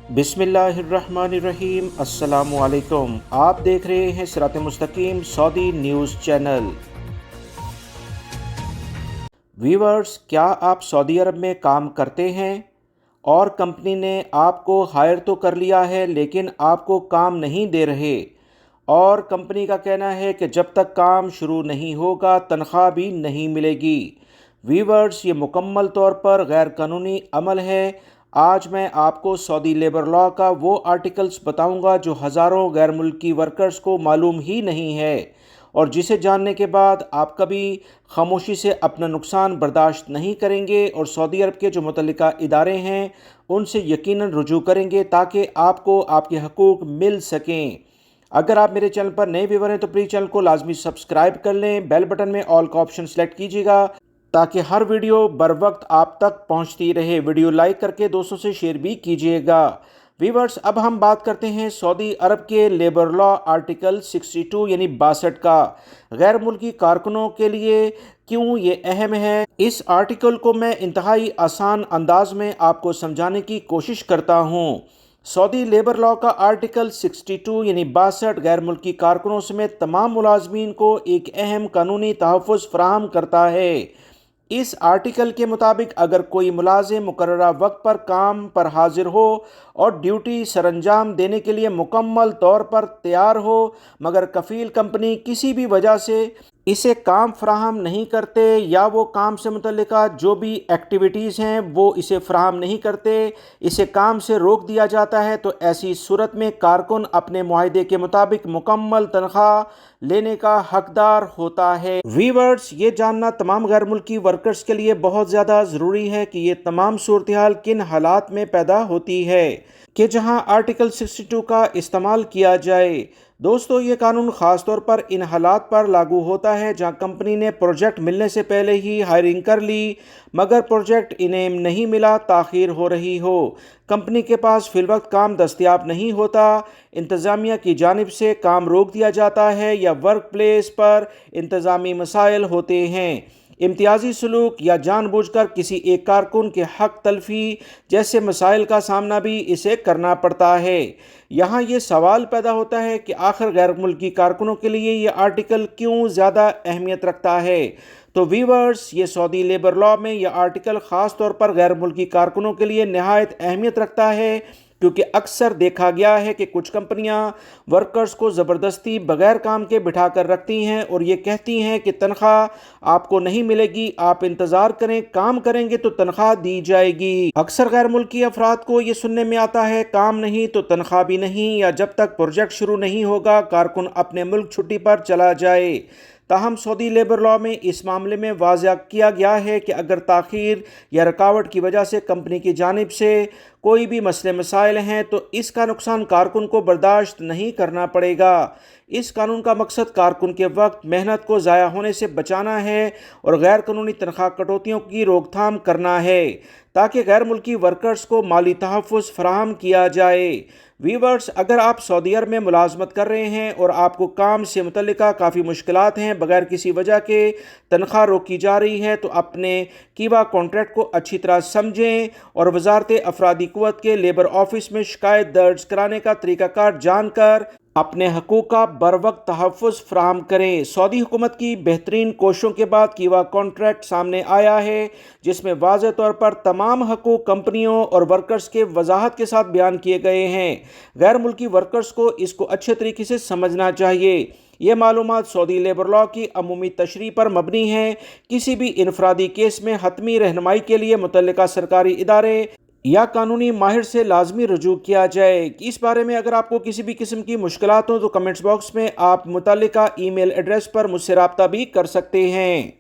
بسم اللہ الرحمن الرحیم۔ السلام علیکم، آپ دیکھ رہے ہیں صراط مستقیم سعودی نیوز چینل۔ ویورز، کیا آپ سعودی عرب میں کام کرتے ہیں اور کمپنی نے آپ کو ہائر تو کر لیا ہے لیکن آپ کو کام نہیں دے رہے، اور کمپنی کا کہنا ہے کہ جب تک کام شروع نہیں ہوگا تنخواہ بھی نہیں ملے گی؟ ویورز، یہ مکمل طور پر غیر قانونی عمل ہے۔ آج میں آپ کو سعودی لیبر لاء کا وہ آرٹیکلز بتاؤں گا جو ہزاروں غیر ملکی ورکرز کو معلوم ہی نہیں ہے، اور جسے جاننے کے بعد آپ کبھی خاموشی سے اپنا نقصان برداشت نہیں کریں گے اور سعودی عرب کے جو متعلقہ ادارے ہیں ان سے یقیناً رجوع کریں گے تاکہ آپ کو آپ کے حقوق مل سکیں۔ اگر آپ میرے چینل پر نئے ویور ہیں تو پلیز چینل کو لازمی سبسکرائب کر لیں، بیل بٹن میں آل کا آپشن سلیکٹ کیجیے گا تاکہ ہر ویڈیو بر وقت آپ تک پہنچتی رہے۔ ویڈیو لائک کر کے دوستوں سے شیئر بھی کیجیے گا۔ ویورز، اب ہم بات کرتے ہیں سعودی عرب کے لیبر لاء آرٹیکل 62 یعنی 62 کا۔ غیر ملکی کارکنوں کے لیے کیوں یہ اہم ہے، اس آرٹیکل کو میں انتہائی آسان انداز میں آپ کو سمجھانے کی کوشش کرتا ہوں۔ سعودی لیبر لاء کا آرٹیکل 62 یعنی 62 غیر ملکی کارکنوں سمیت تمام ملازمین کو ایک اہم قانونی تحفظ فراہم کرتا ہے۔ اس آرٹیکل کے مطابق اگر کوئی ملازم مقررہ وقت پر کام پر حاضر ہو اور ڈیوٹی سر انجام دینے کے لیے مکمل طور پر تیار ہو مگر کفیل کمپنی کسی بھی وجہ سے اسے کام فراہم نہیں کرتے یا وہ کام سے متعلقہ جو بھی ایکٹیویٹیز ہیں وہ اسے فراہم نہیں کرتے، اسے کام سے روک دیا جاتا ہے، تو ایسی صورت میں کارکن اپنے معاہدے کے مطابق مکمل تنخواہ لینے کا حقدار ہوتا ہے۔ ویورز، یہ جاننا تمام غیر ملکی ورکرز کے لیے بہت زیادہ ضروری ہے کہ یہ تمام صورتحال کن حالات میں پیدا ہوتی ہے کہ جہاں آرٹیکل 62 کا استعمال کیا جائے۔ دوستو، یہ قانون خاص طور پر ان حالات پر لاگو ہوتا ہے جہاں کمپنی نے پروجیکٹ ملنے سے پہلے ہی ہائرنگ کر لی مگر پروجیکٹ انہیں نہیں ملا، تاخیر ہو رہی ہو، کمپنی کے پاس فی الوقت کام دستیاب نہیں ہوتا، انتظامیہ کی جانب سے کام روک دیا جاتا ہے یا ورک پلیس پر انتظامی مسائل ہوتے ہیں، امتیازی سلوک یا جان بوجھ کر کسی ایک کارکن کے حق تلفی جیسے مسائل کا سامنا بھی اسے کرنا پڑتا ہے۔ یہاں یہ سوال پیدا ہوتا ہے کہ آخر غیر ملکی کارکنوں کے لیے یہ آرٹیکل کیوں زیادہ اہمیت رکھتا ہے؟ تو ویورز، یہ سعودی لیبر لاء میں یہ آرٹیکل خاص طور پر غیر ملکی کارکنوں کے لیے نہایت اہمیت رکھتا ہے کیونکہ اکثر دیکھا گیا ہے کہ کچھ کمپنیاں ورکرز کو زبردستی بغیر کام کے بٹھا کر رکھتی ہیں اور یہ کہتی ہیں کہ تنخواہ آپ کو نہیں ملے گی، آپ انتظار کریں، کام کریں گے تو تنخواہ دی جائے گی۔ اکثر غیر ملکی افراد کو یہ سننے میں آتا ہے کام نہیں تو تنخواہ بھی نہیں، یا جب تک پروجیکٹ شروع نہیں ہوگا کارکن اپنے ملک چھٹی پر چلا جائے۔ تاہم سعودی لیبر لاء میں اس معاملے میں واضح کیا گیا ہے کہ اگر تاخیر یا رکاوٹ کی وجہ سے کمپنی کی جانب سے کوئی بھی مسئلے مسائل ہیں تو اس کا نقصان کارکن کو برداشت نہیں کرنا پڑے گا۔ اس قانون کا مقصد کارکن کے وقت محنت کو ضائع ہونے سے بچانا ہے اور غیر قانونی تنخواہ کٹوتیوں کی روک تھام کرنا ہے تاکہ غیر ملکی ورکرز کو مالی تحفظ فراہم کیا جائے۔ ویورز، اگر آپ سعودی عرب میں ملازمت کر رہے ہیں اور آپ کو کام سے متعلقہ کافی مشکلات ہیں، بغیر کسی وجہ کے تنخواہ روکی جا رہی ہے، تو اپنے کیوا کانٹریکٹ کو اچھی طرح سمجھیں اور وزارت افرادی قوت کے لیبر آفس میں شکایت درج کرانے کا طریقہ کار جان کر اپنے حقوق کا بروقت تحفظ فراہم کریں۔ سعودی حکومت کی بہترین کوششوں کے بعد کیوا کانٹریکٹ سامنے آیا ہے جس میں واضح طور پر تمام حقوق کمپنیوں اور ورکرز کے وضاحت کے ساتھ بیان کیے گئے ہیں۔ غیر ملکی ورکرز کو اس کو اچھے طریقے سے سمجھنا چاہیے۔ یہ معلومات سعودی لیبر لاء کی عمومی تشریح پر مبنی ہے۔ کسی بھی انفرادی کیس میں حتمی رہنمائی کے لیے متعلقہ سرکاری ادارے یا قانونی ماہر سے لازمی رجوع کیا جائے۔ اس بارے میں اگر آپ کو کسی بھی قسم کی مشکلات ہوں تو کمنٹس باکس میں آپ متعلقہ ای میل ایڈریس پر مجھ سے رابطہ بھی کر سکتے ہیں۔